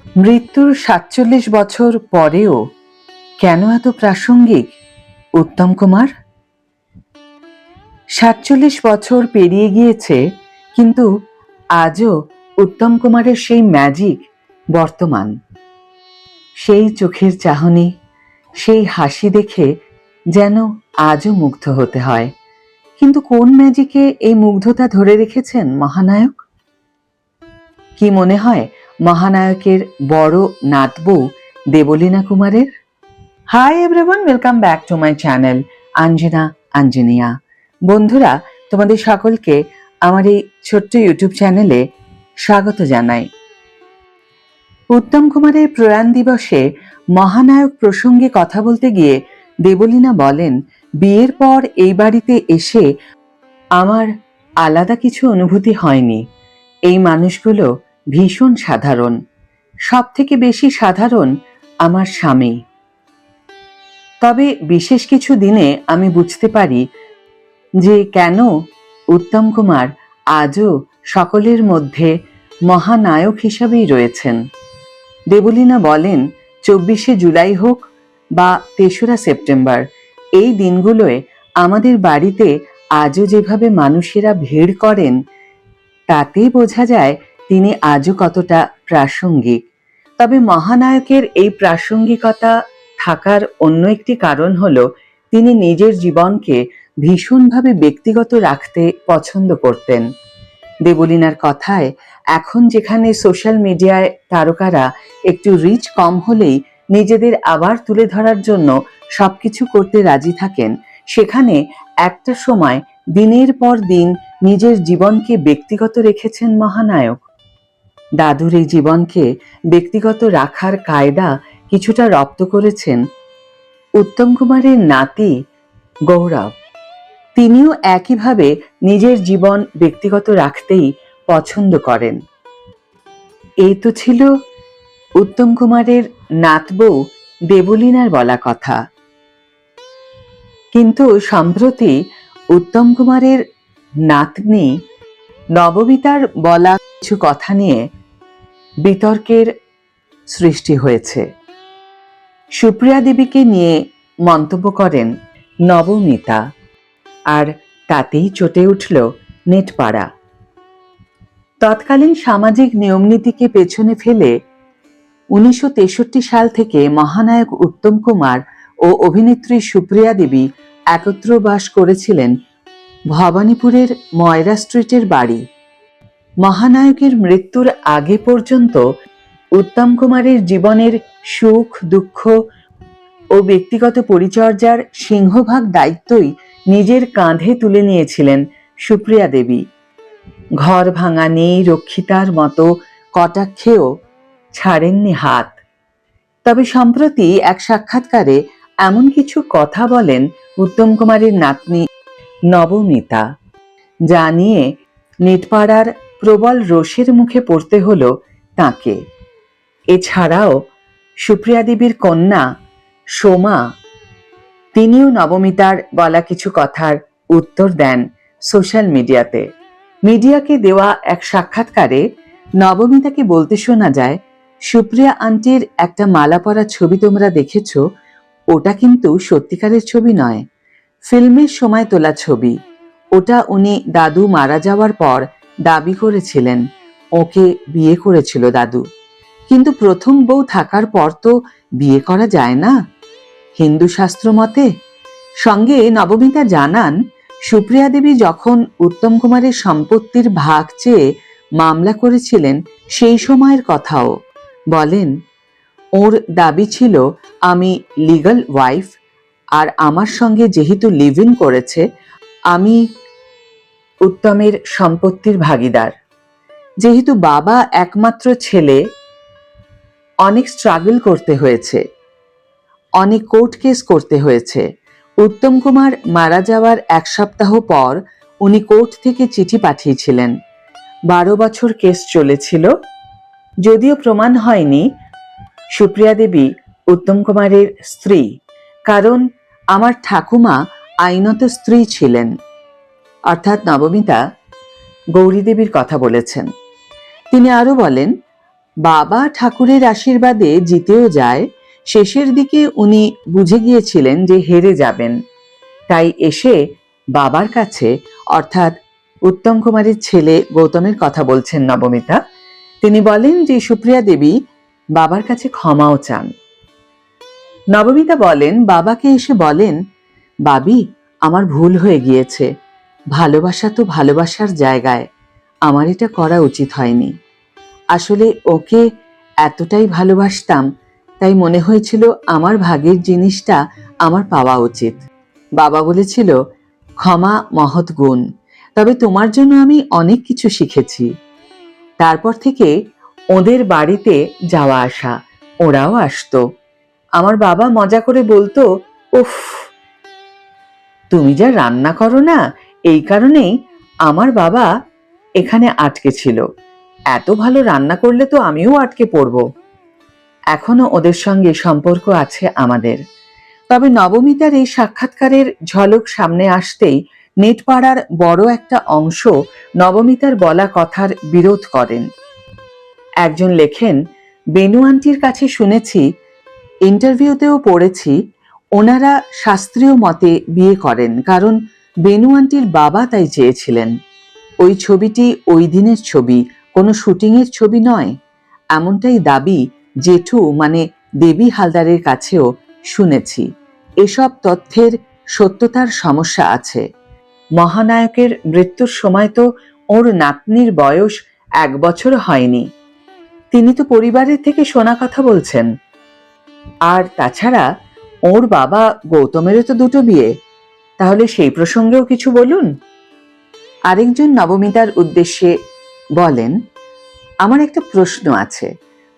মৃত্যুর ৪৭ বছর পরেও কেন এত প্রাসঙ্গিক উত্তম কুমার? ৪৭ বছর পেরিয়ে গিয়েছে, কিন্তু আজও উত্তম কুমারের সেই ম্যাজিক বর্তমান। সেই চোখের চাহনি, সেই হাসি দেখে যেন আজও মুগ্ধ হতে হয়। কিন্তু কোন ম্যাজিকে এই মুগ্ধতা ধরে রেখেছেন মহানায়ক? কি মনে হয় মহানায়কের বড় নাতবউ দেবলীনা কুমারের? Hi everyone, welcome back to my channel Anjana Anjania. বন্ধুরা, তোমাদের সকলকে আমার এই ছোট্ট ইউটিউব চ্যানেলে স্বাগত জানাই। উত্তম কুমারের প্রয়াণ দিবসে মহানায়ক প্রসঙ্গে কথা বলতে গিয়ে দেবলীনা বলেন, বিয়ের পর এই বাড়িতে এসে আমার আলাদা কিছু অনুভূতি হয়নি। এই মানুষগুলো ভীষণ সাধারণ, সব থেকে বেশি সাধারণ আমার স্বামী। তবে বিশেষ কিছু দিনে আমি বুঝতে পারি যে কেন উত্তম কুমার আজও সকলের মধ্যে মহানায়ক হিসাবেই রয়েছেন। দেবলীনা বলেন, ২৪শে জুলাই হোক বা ৩রা সেপ্টেম্বর, এই দিনগুলোয় আমাদের বাড়িতে আজও যেভাবে মানুষেরা ভিড় করেন, তাতেই বোঝা যায় তিনি আজও কতটা প্রাসঙ্গিক। তবে মহানায়কের এই প্রাসঙ্গিকতা থাকার অন্য একটি কারণ হলো তিনি নিজের জীবনকে ভীষণভাবে ব্যক্তিগত রাখতে পছন্দ করতেন। দেবলীনার কথায়, এখন যেখানে সোশ্যাল মিডিয়ায় তারকারা একটু রিচ কম হলেই নিজেদের আবার তুলে ধরার জন্য সবকিছু করতে রাজি থাকেন, সেখানে একটা সময় দিনের পর দিন নিজের জীবনকে ব্যক্তিগত রেখেছেন মহানায়ক। দাদুর এই জীবনকে ব্যক্তিগত রাখার কায়দা কিছুটা রপ্ত করেছেন উত্তম কুমারের নাতি গৌরব। তিনিও একইভাবে নিজের জীবন ব্যক্তিগত রাখতেই পছন্দ করেন। এই তো ছিল উত্তম কুমারের নাতবউ দেবলীনার বলা কথা। কিন্তু সম্প্রতি উত্তম কুমারের নাতনি নবমিতার বলা কিছু কথা নিয়ে বিতর্কের সৃষ্টি হয়েছে। সুপ্রিয়া দেবীকে নিয়ে মন্তব্য করেন নবমিতা, আর তাতেই চটে উঠল নেটপাড়া। তৎকালীন সামাজিক নিয়মনীতিকে পেছনে ফেলে ১৯৬৩ সাল থেকে মহানায়ক উত্তম কুমার ও অভিনেত্রী সুপ্রিয়া দেবী একত্র বাস করেছিলেন ভবানীপুরের ময়রা স্ট্রিটের বাড়ি। মহানায়কের মৃত্যুর আগে পর্যন্ত উত্তম কুমারের জীবনের সুখ দুঃখ ও ব্যক্তিগত পরিচর্যার সিংহভাগ দায়িত্বই নিজের কাঁধে তুলে নিয়েছিলেন সুপ্রিয়া দেবী। ঘর ভাঙা নেই রক্ষিতার মতো কটাক্ষেও ছাড়েননি হাত। তবে সম্প্রতি এক সাক্ষাৎকারে এমন কিছু কথা বলেন উত্তম কুমারের নাতনি নবমিতা, যা নিয়ে নেটপাড়ার প্রবল রোষের মুখে পড়তে হলো তাঁকে। এছাড়াও সুপ্রিয়া দেবীর কন্যা সোমা, তিনিও নবমিতার বলা কিছু কথার উত্তর দেন সোশ্যাল মিডিয়াতে। মিডিয়াকে দেওয়া এক সাক্ষাৎকারে নবমিতাকে বলতে শোনা যায়, সুপ্রিয়া আন্টির একটা মালা পরা ছবি তোমরা দেখেছ, ওটা কিন্তু সত্যিকারের ছবি নয়, ফিল্মের সময় তোলা ছবি। ওটা উনি দাদু মারা যাওয়ার পর দাবি করেছিলেন ওকে বিয়ে করেছিল দাদু, কিন্তু প্রথম বউ থাকার পর তো বিয়ে করা যায় না হিন্দু শাস্ত্র মতে। সঙ্গে নবমিতা জানান, সুপ্রিয়া দেবী যখন উত্তম কুমারের সম্পত্তির ভাগ চেয়ে মামলা করেছিলেন সেই সময়ের কথাও বলেন। ওর দাবি ছিল আমি লিগ্যাল ওয়াইফ, আর আমার সঙ্গে যেহেতু লিভ ইন করেছে আমি উত্তমের সম্পত্তির ভাগীদার। যেহেতু বাবা একমাত্র ছেলে, অনেক স্ট্রাগল করতে হয়েছে, অনেক কোর্ট কেস করতে হয়েছে। উত্তম কুমার মারা যাওয়ার এক সপ্তাহ পর উনি কোর্ট থেকে চিঠি পাঠিয়েছিলেন। 12 বছর কেস চলেছিল, যদিও প্রমাণ হয়নি সুপ্রিয়া দেবী উত্তম কুমারের স্ত্রী, কারণ আমার ঠাকুমা আইনত স্ত্রী ছিলেন। অর্থাৎ নবমিতা গৌরী দেবীর কথা বলেছেন। তিনি আরো বলেন, বাবা ঠাকুরের আশীর্বাদে জিতেও যায়, শেষের দিকে উনি বুঝে গিয়েছিলেন যে হেরে যাবেন। তাই এসে বাবার কাছে, অর্থাৎ উত্তম কুমারের ছেলে গৌতমের কথা বলছেন নবমিতা, তিনি বলেন যে সুপ্রিয়া দেবী বাবার কাছে ক্ষমাও চান। নবমিতা বলেন, বাবাকে এসে বলেন, বাবি আমার ভুল হয়ে গিয়েছে, ভালোবাসা তো ভালোবাসার জায়গায়, আমার এটা করা উচিত হয়নি। আসলে ওকে এতটাই ভালোবাসতাম, তাই মনে হয়েছিল আমার ভাগের জিনিসটা আমার পাওয়া উচিত। বাবা বলেছিল, ক্ষমা মহৎ গুণ, তবে তোমার জন্য আমি অনেক কিছু শিখেছি। তারপর থেকে ওদের বাড়িতে যাওয়া আসা, ওরাও আসতো। আমার বাবা মজা করে বলতো, উফ তুমি যা রান্না করো না, এই কারণেই আমার বাবা এখানে আটকে ছিল, এত ভালো রান্না করলে তো আমিও আটকে পড়ব। এখনো ওদের সঙ্গে সম্পর্ক আছে আমাদের। তবে নবমিতার এই সাক্ষাৎকারের ঝলক সামনে আসতেই নেটপাড়ার বড় একটা অংশ নবমিতার বলা কথার বিরোধ করেন। একজন লেখেন, বেনু আন্টির কাছে শুনেছি, ইন্টারভিউতেও পড়েছি, ওনারা শাস্ত্রীয় মতে বিয়ে করেন, কারণ বেনু আন্টির বাবা তাই চেয়েছিলেন। ওই ছবিটি ওই দিনের ছবি, কোনো শুটিংয়ের ছবি নয়, এমনটাই দাবি জেঠু মানে দেবী হালদারের কাছেও শুনেছি। এসব তথ্যের সত্যতার সমস্যা আছে। মহানায়কের মৃত্যুর সময় তো ওর নাতনির বয়স 1 বছর হয়নি। তিনি তো পরিবারের থেকে শোনা কথা বলছেন। আর তাছাড়া ওর বাবা গৌতমেরও তো 2টো বিয়ে, তাহলে সেই প্রসঙ্গেও কিছু বলুন। আরেকজন নবমিতার উদ্দেশ্যে বলেন, আমার একটা প্রশ্ন আছে।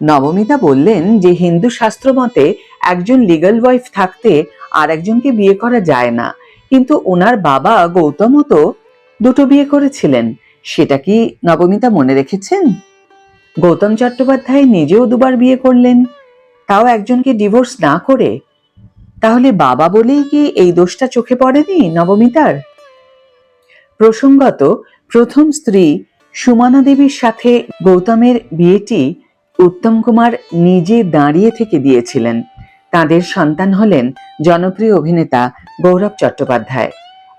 নবমিতা বললেন যে হিন্দু শাস্ত্র মতে একজন লিগ্যাল ওয়াইফ থাকতে আর একজনকে বিয়ে করা যায় না, কিন্তু ওনার বাবা গৌতমও তো 2টো বিয়ে করেছিলেন, সেটা কি নবমিতা মনে রেখেছেন? গৌতম চট্টোপাধ্যায় নিজেও 2বার বিয়ে করলেন, তাও একজনকে ডিভোর্স না করে। তাহলে বাবা বলেই কি এই দোষটা চোখে পড়েনি নবমিতার? প্রসঙ্গত, প্রথম স্ত্রী সুমনা দেবীর সাথে গৌতমের বিয়েটি উত্তম কুমার নিজে দাঁড়িয়ে থেকে দিয়েছিলেন। তাদের সন্তান হলেন জনপ্রিয় অভিনেতা গৌরব চট্টোপাধ্যায়।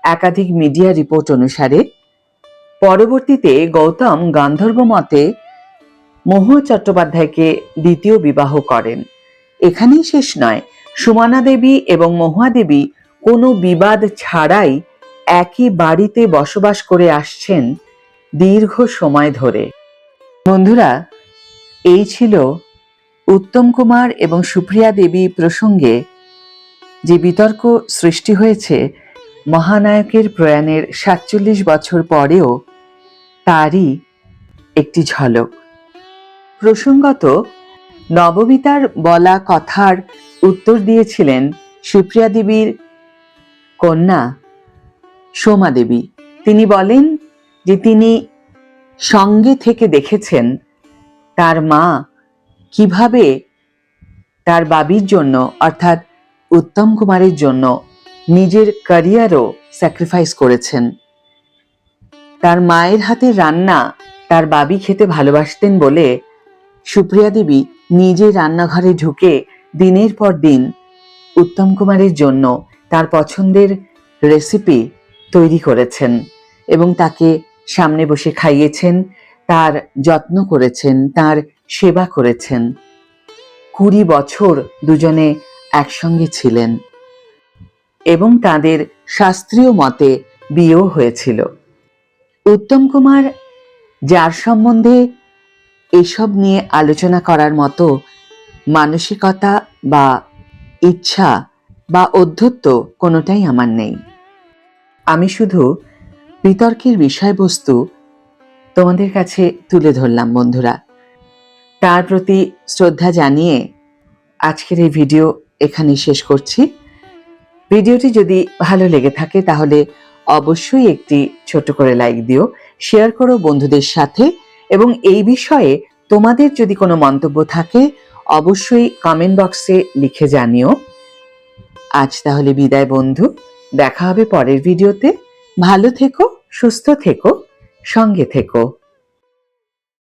একাধিক মিডিয়া রিপোর্ট অনুসারে পরবর্তীতে গৌতম গান্ধর্ব মতে মহুয়া চট্টোপাধ্যায়কে দ্বিতীয় বিবাহ করেন। এখানেই শেষ নয়, সুমনা দেবী এবং মহুয়া দেবী কোনো বিবাদ ছাড়াই একই বাড়িতে বসবাস করে আসছেন দীর্ঘ সময় ধরে। বন্ধুরা, এই ছিল উত্তম কুমার এবং সুপ্রিয়া দেবী প্রসঙ্গে যে বিতর্ক সৃষ্টি হয়েছে মহানায়কের প্রয়াণের 47 বছর পরেও, তারই একটি ঝলক। প্রসঙ্গত, নবমিতার বলা কথার উত্তর দিয়েছিলেন সুপ্রিয়া দেবীর কন্যা সোমা দেবী। তিনি বলেন যে তিনি সঙ্গে থেকে দেখেছেন তার মা কিভাবে তার বাবির জন্য, অর্থাৎ উত্তম কুমারের জন্য নিজের ক্যারিয়ারও স্যাক্রিফাইস করেছেন। তার মায়ের হাতে রান্না তার বাবি খেতে ভালোবাসতেন বলে সুপ্রিয়া দেবী নিজে রান্নাঘরে ঢুকে দিনের পর দিন উত্তম কুমারের জন্য তার পছন্দের রেসিপি তৈরি করেছেন এবং তাকে সামনে বসে খাইয়েছেন, তার যত্ন করেছেন, তার সেবা করেছেন। 20 বছর দুজনে একসঙ্গে ছিলেন এবং তাদের শাস্ত্রীয় মতে বিয়েও হয়েছিল। উত্তম কুমার, যার সম্বন্ধে এসব নিয়ে আলোচনা করার মতো মানসিকতা বা ইচ্ছা বা অধ্যত্ব কোনোটাই আমার নেই। আমি শুধু বিতর্কের বিষয়বস্তু তোমাদের কাছে তুলে ধরলাম বন্ধুরা। তার প্রতি শ্রদ্ধা জানিয়ে আজকের এই ভিডিও এখানেই শেষ করছি। ভিডিওটি যদি ভালো লেগে থাকে তাহলে অবশ্যই একটি ছোট করে লাইক দিও, শেয়ার করো বন্ধুদের সাথে, এবং এই বিষয়ে তোমাদের যদি কোনো মন্তব্য থাকে অবশ্যই কমেন্ট বক্সে লিখে জানিও। আজ তাহলে বিদায় বন্ধু, দেখা হবে পরের ভিডিওতে। ভালো থেকো, সুস্থ থেকো, সঙ্গে থেকো।